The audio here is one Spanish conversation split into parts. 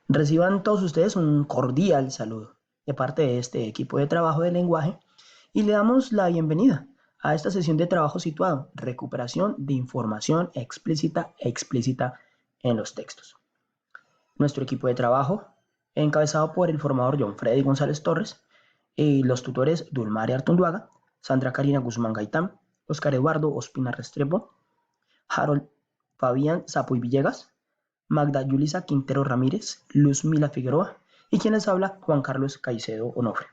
Reciban todos ustedes un cordial saludo de parte de este equipo de trabajo de lenguaje y le damos la bienvenida a esta sesión de trabajo situado, recuperación de información explícita e explícita en los textos. Nuestro equipo de trabajo, encabezado por el formador John Freddy González Torres y los tutores Dulmari Artunduaga, Sandra Karina Guzmán Gaitán, Oscar Eduardo Ospina Restrepo, Harold Fabián Zapuy Villegas, Magda Yulisa Quintero Ramírez, Luz Mila Figueroa y quien les habla Juan Carlos Caicedo Onofre.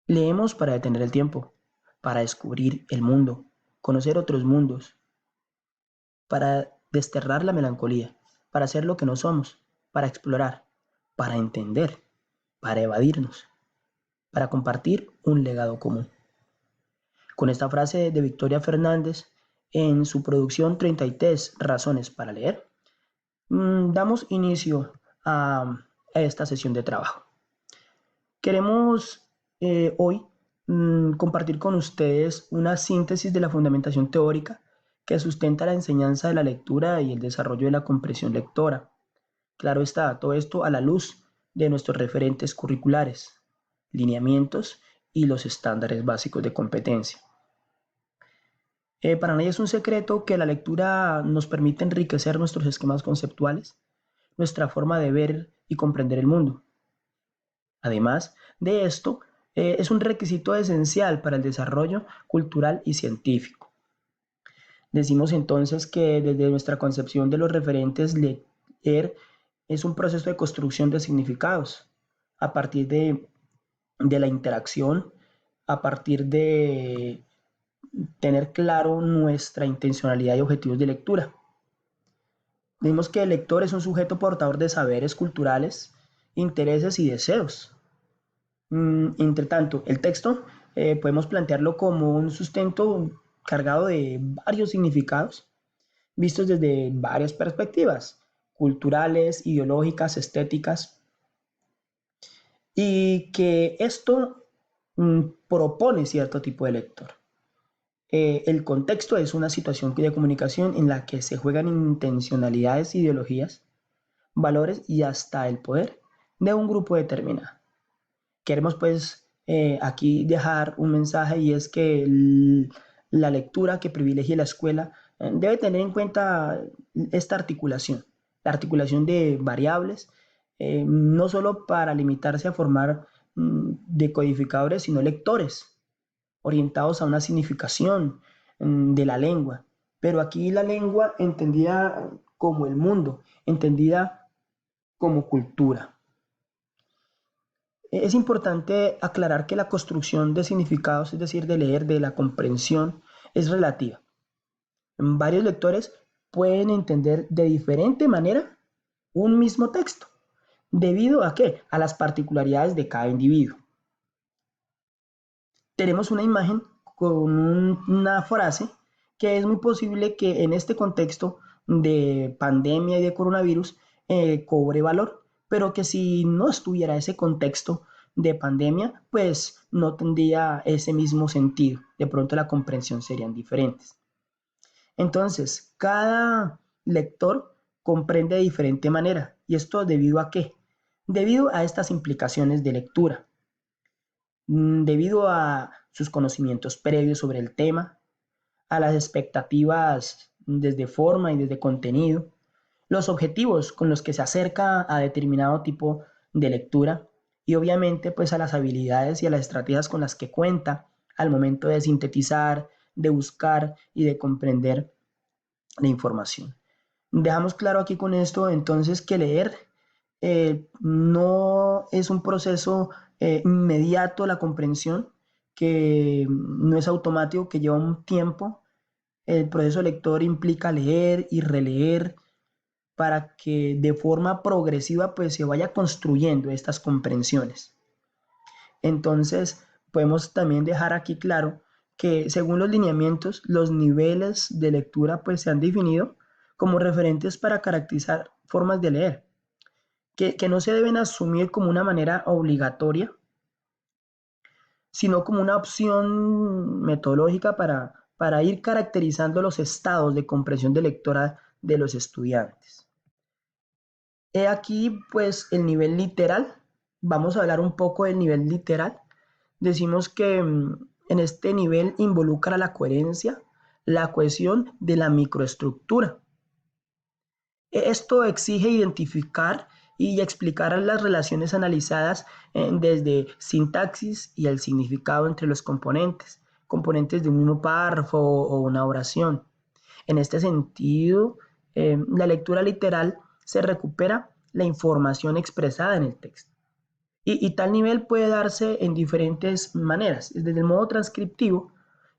Leemos para detener el tiempo, para descubrir el mundo, conocer otros mundos, para desterrar la melancolía, para ser lo que no somos, para explorar, para entender, para evadirnos, para compartir un legado común. Con esta frase de Victoria Fernández en su producción 33 razones para leer, damos inicio a esta sesión de trabajo. Queremos hoy compartir con ustedes una síntesis de la fundamentación teórica que sustenta la enseñanza de la lectura y el desarrollo de la comprensión lectora. Claro está, todo esto a la luz de nuestros referentes curriculares, lineamientos y los estándares básicos de competencia. Para nadie es un secreto que la lectura nos permite enriquecer nuestros esquemas conceptuales, nuestra forma de ver y comprender el mundo. Además de esto, es un requisito esencial para el desarrollo cultural y científico. Decimos entonces que desde nuestra concepción de los referentes, leer es un proceso de construcción de significados a partir de la interacción, a partir de tener claro nuestra intencionalidad y objetivos de lectura. Vimos que el lector es un sujeto portador de saberes culturales, intereses y deseos. Entre tanto, el texto podemos plantearlo como un sustento cargado de varios significados, vistos desde varias perspectivas, culturales, ideológicas, estéticas, y que esto propone cierto tipo de lector. El contexto es una situación de comunicación en la que se juegan intencionalidades, ideologías, valores y hasta el poder de un grupo determinado. Queremos pues aquí dejar un mensaje y es que la lectura que privilegie la escuela debe tener en cuenta esta articulación, la articulación de variables, no solo para limitarse a formar decodificadores, sino lectores orientados a una significación de la lengua. Pero aquí la lengua entendida como el mundo, entendida como cultura. Es importante aclarar que la construcción de significados, es decir, de leer, de la comprensión, es relativa. Varios lectores pueden entender de diferente manera un mismo texto. ¿Debido a qué? A las particularidades de cada individuo. Tenemos una imagen con una frase que es muy posible que en este contexto de pandemia y de coronavirus cobre valor, pero que si no estuviera ese contexto de pandemia, pues no tendría ese mismo sentido. De pronto la comprensión serían diferentes. Entonces, cada lector comprende de diferente manera. ¿Y esto debido a qué? Debido a estas implicaciones de lectura, debido a sus conocimientos previos sobre el tema, a las expectativas desde forma y desde contenido, los objetivos con los que se acerca a determinado tipo de lectura y obviamente pues a las habilidades y a las estrategias con las que cuenta al momento de sintetizar, de buscar y de comprender la información. Dejamos claro aquí con esto entonces que leer no es un proceso inmediato la comprensión, que no es automático, que lleva un tiempo. El proceso lector implica leer y releer para que de forma progresiva pues se vaya construyendo estas comprensiones. Entonces, podemos también dejar aquí claro que según los lineamientos, los niveles de lectura pues se han definido como referentes para caracterizar formas de leer, que no se deben asumir como una manera obligatoria, sino como una opción metodológica para ir caracterizando los estados de comprensión de lectora de los estudiantes. He aquí pues el nivel literal. Vamos a hablar un poco del nivel literal. Decimos que en este nivel involucra la coherencia, la cohesión de la microestructura. Esto exige identificar y explicar las relaciones analizadas desde sintaxis y el significado entre los componentes de un mismo párrafo o una oración. En este sentido, la lectura literal se recupera la información expresada en el texto. Y tal nivel puede darse en diferentes maneras, desde el modo transcriptivo,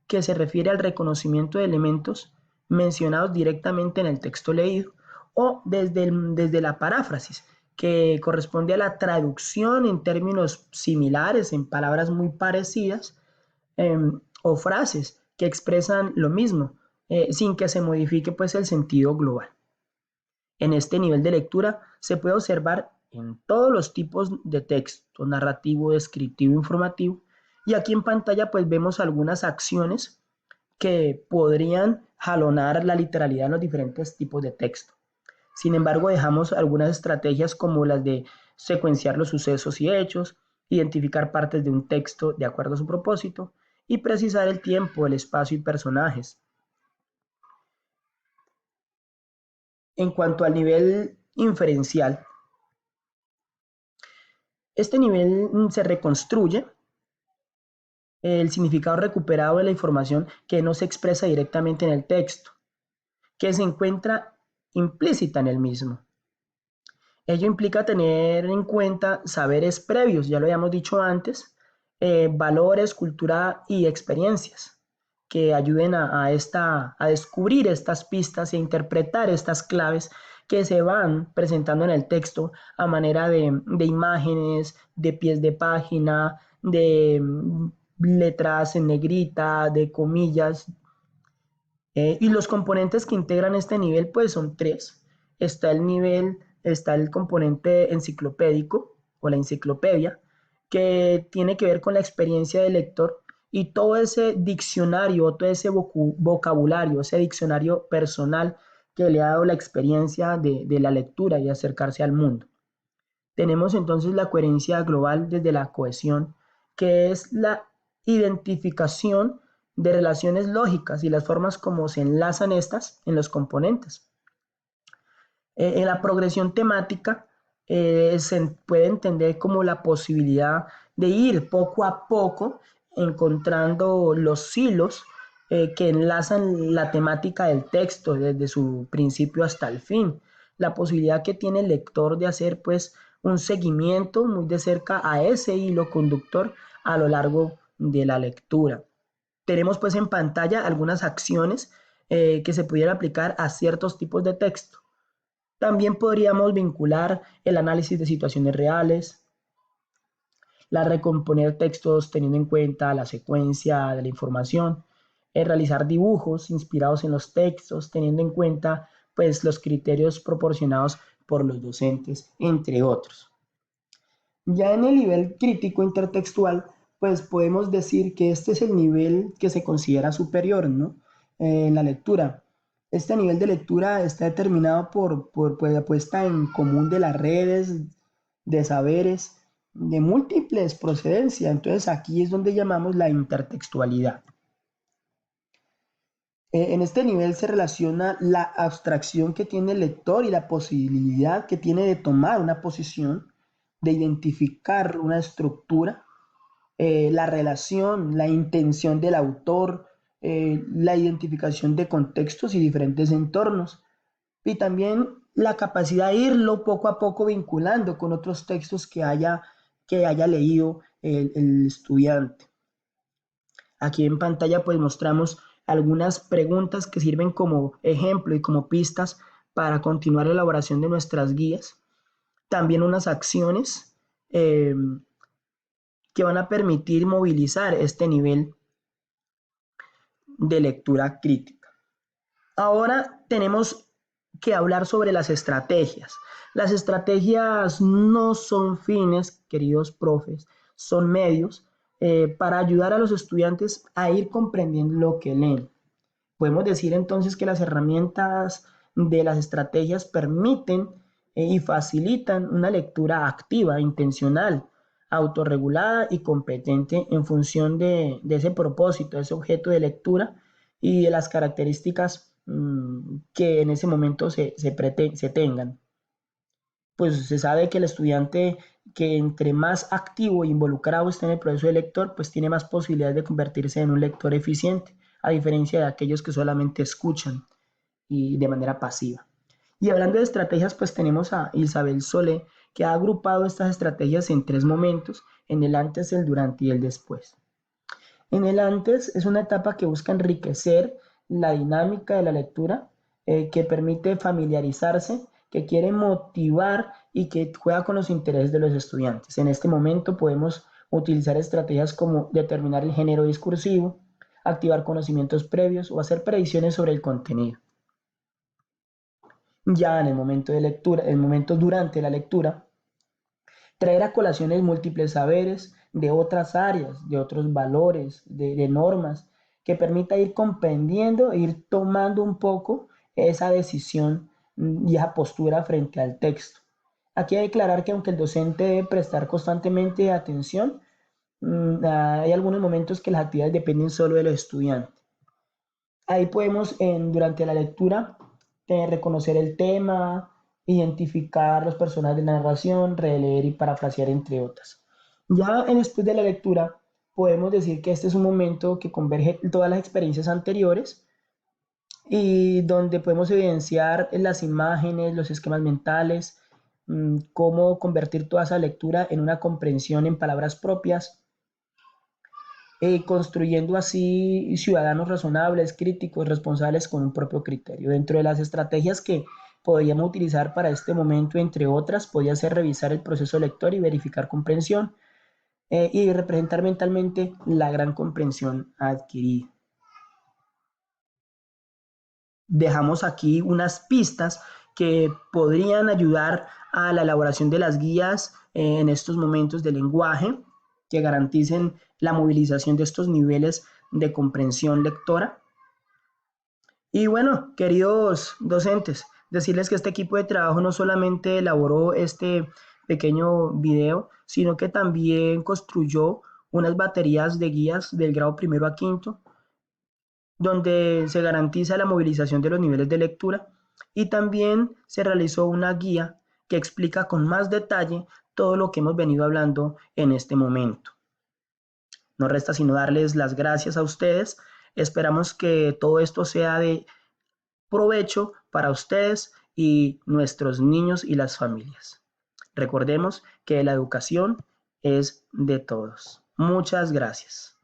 que se refiere al reconocimiento de elementos mencionados directamente en el texto leído, o desde la paráfrasis, que corresponde a la traducción en términos similares, en palabras muy parecidas, o frases que expresan lo mismo, sin que se modifique pues el sentido global. En este nivel de lectura se puede observar en todos los tipos de texto, narrativo, descriptivo, informativo, y aquí en pantalla pues vemos algunas acciones que podrían jalonar la literalidad en los diferentes tipos de texto. Sin embargo, dejamos algunas estrategias como las de secuenciar los sucesos y hechos, identificar partes de un texto de acuerdo a su propósito y precisar el tiempo, el espacio y personajes. En cuanto al nivel inferencial, este nivel se reconstruye el significado recuperado de la información que no se expresa directamente en el texto, que se encuentra implícita en el mismo. Ello implica tener en cuenta saberes previos, ya lo habíamos dicho antes, valores, cultura y experiencias que ayuden a descubrir estas pistas e interpretar estas claves que se van presentando en el texto a manera de imágenes, de pies de página, de letras en negrita, de comillas, y los componentes que integran este nivel pues son tres. Está el componente enciclopédico o la enciclopedia, que tiene que ver con la experiencia del lector y todo ese diccionario, todo ese vocabulario, ese diccionario personal que le ha dado la experiencia de la lectura y acercarse al mundo. Tenemos entonces la coherencia global desde la cohesión, que es la identificación de relaciones lógicas y las formas como se enlazan estas en los componentes. En la progresión temática se puede entender como la posibilidad de ir poco a poco encontrando los hilos que enlazan la temática del texto desde su principio hasta el fin. La posibilidad que tiene el lector de hacer pues un seguimiento muy de cerca a ese hilo conductor a lo largo de la lectura. Tenemos pues en pantalla algunas acciones que se pudieran aplicar a ciertos tipos de texto. También podríamos vincular el análisis de situaciones reales, la recomponer textos teniendo en cuenta la secuencia de la información, realizar dibujos inspirados en los textos teniendo en cuenta pues los criterios proporcionados por los docentes, entre otros. Ya en el nivel crítico intertextual, pues podemos decir que este es el nivel que se considera superior, ¿no? En la lectura. Este nivel de lectura está determinado por pues, la puesta en común de las redes, de saberes, de múltiples procedencias. Entonces aquí es donde llamamos la intertextualidad. En este nivel se relaciona la abstracción que tiene el lector y la posibilidad que tiene de tomar una posición, de identificar una estructura, la relación, la intención del autor, la identificación de contextos y diferentes entornos, y también la capacidad de irlo poco a poco vinculando con otros textos que haya leído el estudiante. Aquí en pantalla pues mostramos algunas preguntas que sirven como ejemplo y como pistas para continuar la elaboración de nuestras guías. También unas acciones que van a permitir movilizar este nivel de lectura crítica. Ahora tenemos que hablar sobre las estrategias. Las estrategias no son fines, queridos profes, son medios para ayudar a los estudiantes a ir comprendiendo lo que leen. Podemos decir entonces que las herramientas de las estrategias permiten y facilitan una lectura activa, intencional, autorregulada y competente en función de ese propósito, de ese objeto de lectura y de las características que en ese momento se tengan. Pues se sabe que el estudiante que entre más activo e involucrado esté en el proceso de lector, pues tiene más posibilidades de convertirse en un lector eficiente, a diferencia de aquellos que solamente escuchan y de manera pasiva. Y hablando de estrategias, pues tenemos a Isabel Solé, que ha agrupado estas estrategias en tres momentos, en el antes, el durante y el después. En el antes es una etapa que busca enriquecer la dinámica de la lectura, que permite familiarizarse, que quiere motivar y que juega con los intereses de los estudiantes. En este momento podemos utilizar estrategias como determinar el género discursivo, activar conocimientos previos o hacer predicciones sobre el contenido. Ya en el momento de lectura, el momento durante la lectura, traer a colaciones múltiples saberes de otras áreas, de otros valores, de normas, que permita ir comprendiendo e ir tomando un poco esa decisión y esa postura frente al texto. Aquí hay que aclarar que aunque el docente debe prestar constantemente atención, hay algunos momentos que las actividades dependen solo de los estudiantes. Ahí podemos, durante la lectura, reconocer el tema, identificar los personajes de la narración, releer y parafrasear, entre otras. Ya después de la lectura, podemos decir que este es un momento que converge todas las experiencias anteriores y donde podemos evidenciar las imágenes, los esquemas mentales, cómo convertir toda esa lectura en una comprensión en palabras propias, construyendo así ciudadanos razonables, críticos, responsables con un propio criterio. Dentro de las estrategias que podríamos utilizar para este momento, entre otras, podría ser revisar el proceso lector y verificar comprensión, y representar mentalmente la gran comprensión adquirida. Dejamos aquí unas pistas que podrían ayudar a la elaboración de las guías en estos momentos de lenguaje, que garanticen la movilización de estos niveles de comprensión lectora. Y bueno, queridos docentes, decirles que este equipo de trabajo no solamente elaboró este pequeño video, sino que también construyó unas baterías de guías del grado primero a quinto, donde se garantiza la movilización de los niveles de lectura, y también se realizó una guía que explica con más detalle todo lo que hemos venido hablando en este momento. No resta sino darles las gracias a ustedes. Esperamos que todo esto sea de provecho para ustedes y nuestros niños y las familias. Recordemos que la educación es de todos. Muchas gracias.